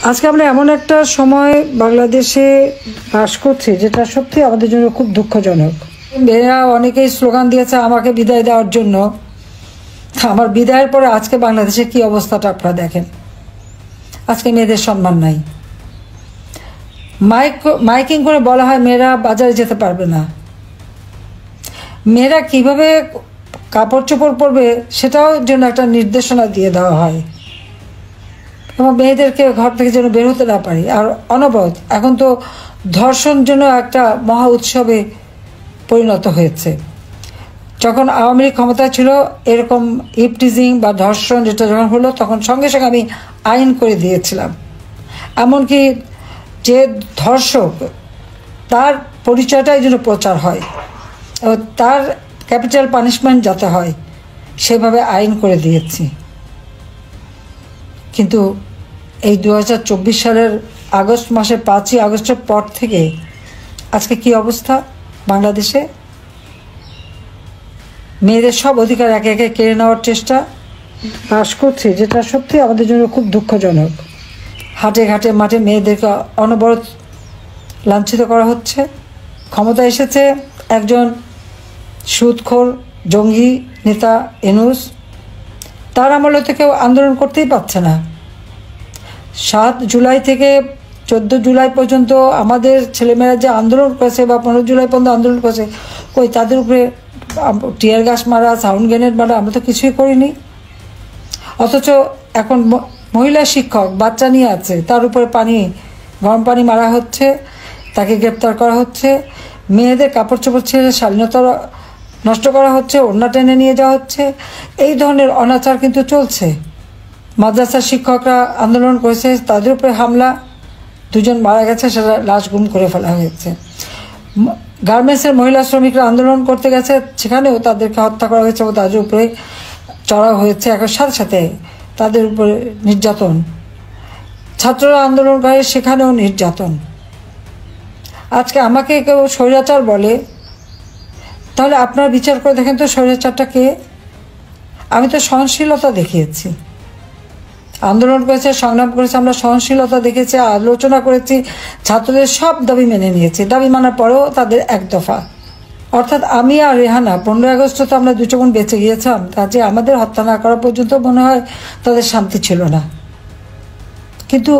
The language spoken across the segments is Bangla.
আজকে আমরা এমন একটা সময় বাংলাদেশে বাস করছি যেটা সত্যি আমাদের জন্য খুব দুঃখজনক। মেয়েরা অনেকেই স্লোগান দিয়েছে আমাকে বিদায় দেওয়ার জন্য। আমার বিদায়ের পরে আজকে বাংলাদেশে কি অবস্থাটা আপনারা দেখেন। আজকে মেয়েদের সম্মান নাই। মাইকিং করে বলা হয় মেয়েরা বাজারে যেতে পারবে না। মেয়েরা কিভাবে কাপড় চোপড় পরবে সেটাও যেন একটা নির্দেশনা দিয়ে দেওয়া হয় এবং মেয়েদেরকে ঘর থেকে যেন বের হতে না পারি। আর অনবরত এখন তো ধর্ষণ যেন একটা মহা উৎসবে পরিণত হয়েছে। যখন আওয়ামী লীগ ক্ষমতায় ছিল এরকম ইপটিজিং বা ধর্ষণ যেটা যখন হলো তখন সঙ্গে সঙ্গে আমি আইন করে দিয়েছিলাম। এমনকি যে ধর্ষক তার পরিচয়টাই যেন প্রচার হয় এবং তার ক্যাপিটাল পানিশমেন্ট যাতে হয় সেভাবে আইন করে দিয়েছি। কিন্তু এই 2024 সালের আগস্ট মাসের 5ই আগস্টের পর থেকে আজকে কি অবস্থা বাংলাদেশে? মেয়েদের সব অধিকার একে একে কেড়ে নেওয়ার চেষ্টা বাস করছে, যেটা সত্যি আমাদের জন্য খুব দুঃখজনক। হাটে ঘাটে মাঠে মেয়েদেরকে অনবরত লাঞ্ছিত করা হচ্ছে। ক্ষমতা এসেছে একজন সুদখোর জঙ্গি নেতা ইউনূস, তার আমলে তো কেউ আন্দোলন করতেই পারছে না। 7 জুলাই থেকে 14 জুলাই পর্যন্ত আমাদের ছেলেমেয়েরা যে আন্দোলন করেছে বা 15 জুলাই পর্যন্ত আন্দোলন করেছে, কই তাদের উপরে টিয়ার গ্যাস মারা, সাউন্ড গ্রেনেড মারা আমরা তো কিছুই করিনি। অথচ এখন মহিলা শিক্ষক বাচ্চা নিয়ে আছে, তার উপরে গরম পানি মারা হচ্ছে, তাকে গ্রেপ্তার করা হচ্ছে। মেয়েদের কাপড় চোপড় ছেড়ে স্বাধীনতা নষ্ট করা হচ্ছে, ওড়না টেনে নিয়ে যাওয়া হচ্ছে। এই ধরনের অনাচার কিন্তু চলছে। মাদ্রাসার শিক্ষকরা আন্দোলন করেছে, তাদের উপরে হামলা, 2 জন মারা গেছে, সেটা লাশ গুম করে ফেলা হয়েছে। গার্মেন্টসের মহিলা শ্রমিকরা আন্দোলন করতে গেছে, সেখানেও তাদেরকে হত্যা করা হয়েছে এবং তাদের উপরে চড়াও হয়েছে। একর সাথে সাথে তাদের উপরে নির্যাতন। ছাত্ররা আন্দোলন করে, সেখানেও নির্যাতন। আজকে আমাকে কেউ স্বৈরাচার বলে, তাহলে আপনারা বিচার করে দেখেন তো স্বৈরাচারটা কে? আমি তো সহনশীলতা দেখিয়েছি, আন্দোলন করেছে, সংগ্রাম করেছে, আমরা সহনশীলতা দেখেছি, আলোচনা করেছি, ছাত্রদের সব দাবি মেনে নিয়েছি। দাবি মানার পরেও তাদের এক দফা, অর্থাৎ আমি আর রেহানা 15 আগস্ট তো আমরা 2 বোন বেঁচে গিয়েছিলাম, কাজে আমাদের হত্যা না করা পর্যন্ত মনে হয় তাদের শান্তি ছিল না। কিন্তু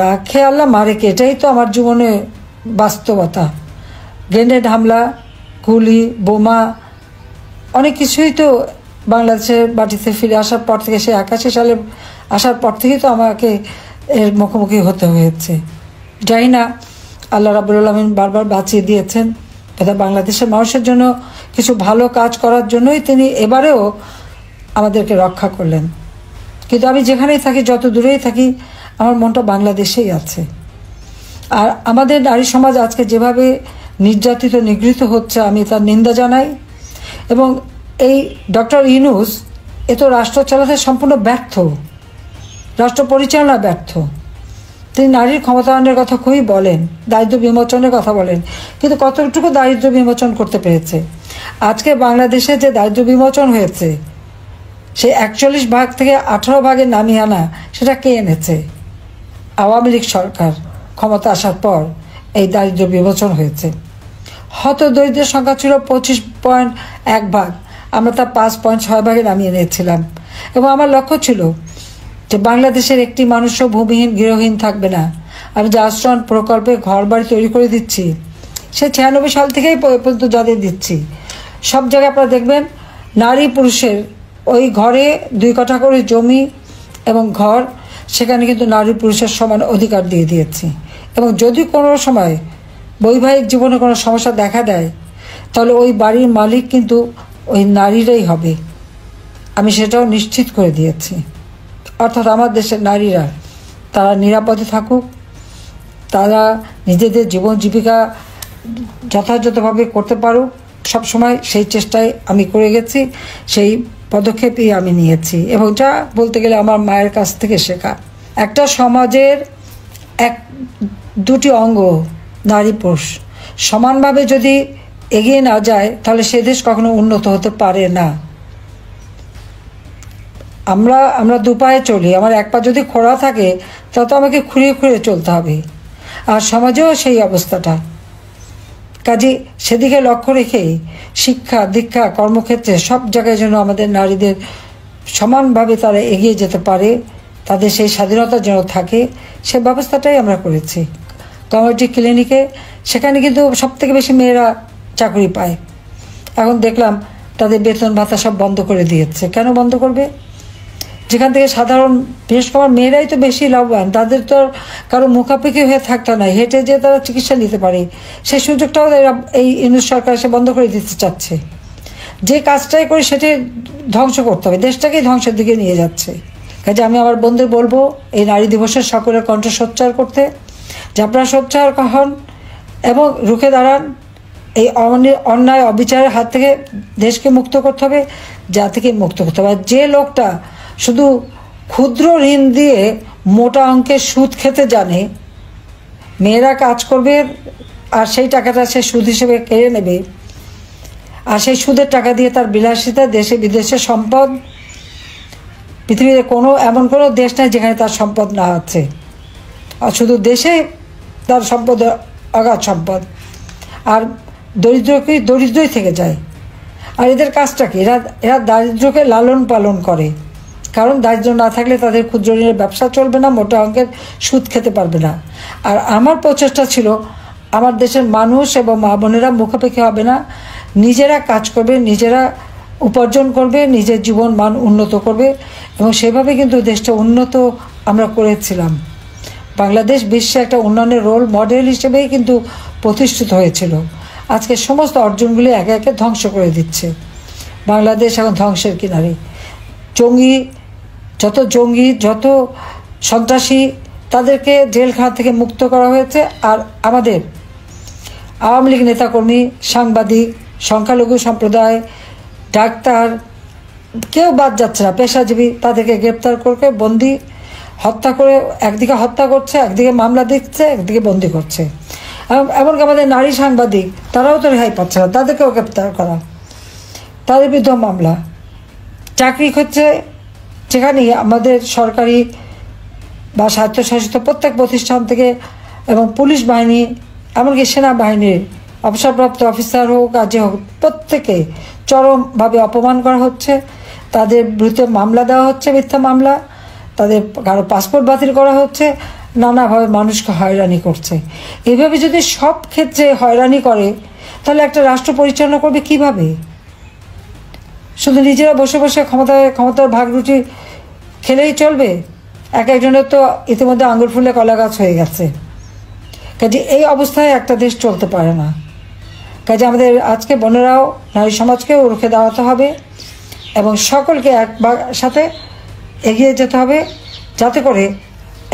রাখে আল্লাহ মারে কে, এটাই তো আমার জীবনে বাস্তবতা। গ্রেনেড হামলা, গুলি, বোমা, অনেক কিছুই তো বাংলাদেশের মাটিতে ফিরে আসার পর থেকে, সে 81 সালে আসার পর থেকেই তো আমাকে এর মুখোমুখি হতে হয়েছে। জানি না আল্লাহ রাব্বুল আলামিন বারবার বাঁচিয়ে দিয়েছেন, এটা বাংলাদেশের মানুষের জন্য কিছু ভালো কাজ করার জন্যই তিনি এবারেও আমাদেরকে রক্ষা করলেন। কিন্তু আমি যেখানেই থাকি, যত দূরেই থাকি, আমার মনটা বাংলাদেশেই আছে। আর আমাদের নারী সমাজ আজকে যেভাবে নির্যাতিত নিগৃহীত হচ্ছে, আমি তার নিন্দা জানাই। এবং এই ডক্টর ইউনূস এ তো রাষ্ট্র চালাতে সম্পূর্ণ ব্যর্থ, রাষ্ট্র পরিচালনা ব্যর্থ। তিনি নারীর ক্ষমতায়নের কথা খুবই বলেন, দারিদ্র বিমোচনের কথা বলেন, কিন্তু কতটুকু দারিদ্র বিমোচন করতে পেরেছে? আজকে বাংলাদেশে যে দারিদ্র বিমোচন হয়েছে, সে 41 ভাগ থেকে 18 ভাগে নামিয়ে আনা, সেটা কে এনেছে? আওয়ামী লীগ সরকার ক্ষমতা আসার পর এই দারিদ্র বিমোচন হয়েছে। হত দরিদ্রের সংখ্যা ছিল 25.1 ভাগ, আমরা তা 5.6 ভাগে নামিয়ে নিয়েছিলাম। এবং আমার লক্ষ্য ছিল যে বাংলাদেশের একটি মানুষও ভূমিহীন গৃহহীন থাকবে না। আমি যে আশ্রয়ণ প্রকল্পে ঘর বাড়ি তৈরি করে দিচ্ছি, সে 96 সাল থেকেই পর্যন্ত যাদের দিচ্ছি, সব জায়গায় আপনারা দেখবেন নারী পুরুষের ওই ঘরে 2 কাঠা করে জমি এবং ঘর, সেখানে কিন্তু নারী পুরুষের সমান অধিকার দিয়ে দিয়েছি। এবং যদি কোনো সময় বৈবাহিক জীবনে কোনো সমস্যা দেখা দেয়, তাহলে ওই বাড়ির মালিক কিন্তু ওই নারীরাই হবে, আমি সেটাও নিশ্চিত করে দিয়েছি। অর্থাৎ আমার দেশের নারীরা তারা নিরাপদে থাকুক, তারা নিজেদের জীবন জীবিকা যথাযথভাবে করতে পারুক, সবসময় সেই চেষ্টায় আমি করে গেছি, সেই পদক্ষেপই আমি নিয়েছি। এবং যা বলতে গেলে আমার মায়ের কাছ থেকে শেখা। একটা সমাজের 2টি অঙ্গ নারী পুরুষ সমানভাবে যদি এগিয়ে না যায়, তাহলে সে দেশ কখনো উন্নত হতে পারে না। আমরা দুপায়ে চলি, আমার এক পা যদি খোঁড়া থাকে তা তো আমাকে খুঁড়িয়ে খুঁড়িয়ে চলতে হবে। আর সমাজেও সেই অবস্থাটা। কাজে সেদিকে লক্ষ্য রেখেই শিক্ষা দীক্ষা কর্মক্ষেত্রে সব জায়গায় যেন আমাদের নারীদের সমানভাবে তারা এগিয়ে যেতে পারে, তাদের সেই স্বাধীনতা যেন থাকে, সে ব্যবস্থাটাই আমরা করেছি। কমিউনিটি ক্লিনিকে সেখানে কিন্তু সবথেকে বেশি মেয়েরা চাকরি পায়। এখন দেখলাম তাদের বেতন ভাতা সব বন্ধ করে দিয়েছে। কেন বন্ধ করবে? যেখান থেকে সাধারণ, বিশেষ করে মেয়েরাই তো বেশি লাভবান, তাদের তো আর কারো মুখাপেক্ষি হয়ে থাকতে নয়, হেঁটে যেয়ে তারা চিকিৎসা নিতে পারে, সেই সুযোগটাও এই ইউনিট সরকার এসে বন্ধ করে দিতে চাচ্ছে। যে কাজটাই করে সেটাই ধ্বংস করতে হবে, দেশটাকেই ধ্বংসের দিকে নিয়ে যাচ্ছে। কাজে আমি আমার বন্ধুদের বলবো এই নারী দিবসের সকলের কণ্ঠ সোচ্চার করতে, যে আপনারা সোচ্চার হন এবং রুখে দাঁড়ান। এই অন্যায় অবিচারের হাত থেকে দেশকে মুক্ত করতে হবে, জাতিকে মুক্ত করতে হবে। আর যে লোকটা শুধু ক্ষুদ্র ঋণ দিয়ে মোটা অঙ্কের সুদ খেতে জানে, মেয়েরা কাজ করবে আর সেই টাকাটা সে সুদ হিসেবে কেড়ে নেবে, আর সেই সুদের টাকা দিয়ে তার বিলাসিতা, দেশে বিদেশে সম্পদ, পৃথিবীতে এমন কোনো দেশ নাই যেখানে তার সম্পদ না আছে। আর শুধু দেশে তার সম্পদ অগাধ সম্পদ, আর দরিদ্রই থেকে যায়। আর এদের কাজটা কি? এরা দারিদ্র্যকে লালন পালন করে, কারণ দারিদ্র্য না থাকলে তাদের ক্ষুদ্র ঋণের ব্যবসা চলবে না, মোটা অঙ্কের সুদ খেতে পারবে না। আর আমার প্রচেষ্টা ছিল আমার দেশের মানুষ এবং মা বোনেরা মুখাপেক্ষি হবে না, নিজেরা কাজ করবে, নিজেরা উপার্জন করবে, নিজের জীবন মান উন্নত করবে, এবং সেভাবে কিন্তু দেশটা উন্নত আমরা করেছিলাম। বাংলাদেশ বিশ্বে একটা উন্নয়নের রোল মডেল হিসেবেই কিন্তু প্রতিষ্ঠিত হয়েছিল। আজকে সমস্ত অর্জনগুলি একে একে ধ্বংস করে দিচ্ছে। বাংলাদেশ এখন ধ্বংসের কিনারে। জঙ্গি যত সন্ত্রাসী, তাদেরকে জেলখানা থেকে মুক্ত করা হয়েছে। আর আমাদের আওয়ামী লীগ নেতাকর্মী, সাংবাদিক, সংখ্যালঘু সম্প্রদায়, ডাক্তার, কেউ বাদ যাচ্ছে না, পেশাজীবী, তাদেরকে গ্রেপ্তার করে বন্দি, হত্যা করে, একদিকে হত্যা করছে, একদিকে মামলা দিচ্ছে, একদিকে বন্দি করছে। এমনকি আমাদের নারী সাংবাদিক, তারাও তো রেহাই পাচ্ছে না, তাদেরকেও গ্রেপ্তার করা, তাদের বিরুদ্ধে মামলা। চাকরি হচ্ছে যেখানেই আমাদের সরকারি বা স্বায়ত্তশাসিত প্রত্যেক প্রতিষ্ঠান থেকে, এবং পুলিশ বাহিনী, এমনকি সেনাবাহিনীর অবসরপ্রাপ্ত অফিসার হোক আর যে হোক, প্রত্যেকে চরমভাবে অপমান করা হচ্ছে। তাদের বিরুদ্ধে মামলা দেওয়া হচ্ছে, মিথ্যা মামলা, তাদের কারো পাসপোর্ট বাতিল করা হচ্ছে, নানাভাবে মানুষকে হয়রানি করছে। এভাবে যদি সব ক্ষেত্রে হয়রানি করে, তাহলে একটা রাষ্ট্র পরিচালনা করবে কিভাবে? শুধু নিজেরা বসে বসে ক্ষমতার ভাগরুটি খেলেই চলবে? একজনের তো ইতিমধ্যে আঙুর ফুলে কলা গাছ হয়ে গেছে। কাজে এই অবস্থায় একটা দেশ চলতে পারে না। কাজে আমাদের আজকে বোনেরাও নারী সমাজকেও রুখে দাঁড়াতে হবে এবং সকলকে সাথে এগিয়ে যেতে হবে, যাতে করে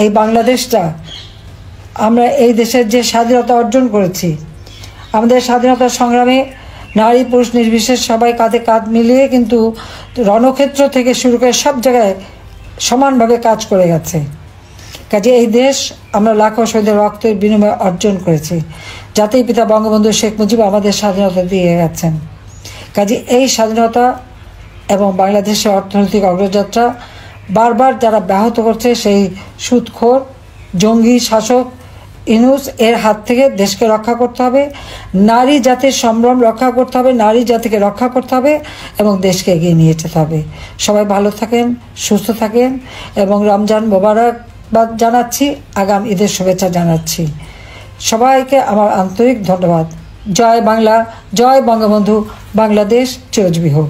এই বাংলাদেশটা, আমরা এই দেশের যে স্বাধীনতা অর্জন করেছি, আমাদের স্বাধীনতার সংগ্রামে নারী পুরুষ নির্বিশেষে সবাই কাঁধে কাঁধ মিলিয়ে কিন্তু রণক্ষেত্র থেকে শুরু করে সব জায়গায় সমানভাবে কাজ করে গেছে। কাজে এই দেশ আমরা লাখো শহীদের রক্তের বিনিময়ে অর্জন করেছি। জাতির পিতা বঙ্গবন্ধু শেখ মুজিব আমাদের স্বাধীনতা দিয়ে গেছেন। কাজে এই স্বাধীনতা এবং বাংলাদেশের অর্থনৈতিক অগ্রযাত্রা বারবার যারা ব্যাহত করছে, সেই সুদখোর জঙ্গি শাসক ইউনূস এর হাত থেকে দেশকে রক্ষা করতে হবে, নারী জাতির সম্ভ্রম রক্ষা করতে হবে, নারী জাতিকে রক্ষা করতে হবে এবং দেশকে এগিয়ে নিয়ে যেতে হবে। সবাই ভালো থাকেন, সুস্থ থাকেন এবং রমজান মোবারকবাদ জানাচ্ছি, আগাম ঈদের শুভেচ্ছা জানাচ্ছি। সবাইকে আমার আন্তরিক ধন্যবাদ। জয় বাংলা, জয় বঙ্গবন্ধু, বাংলাদেশ চিরজীবী হোক।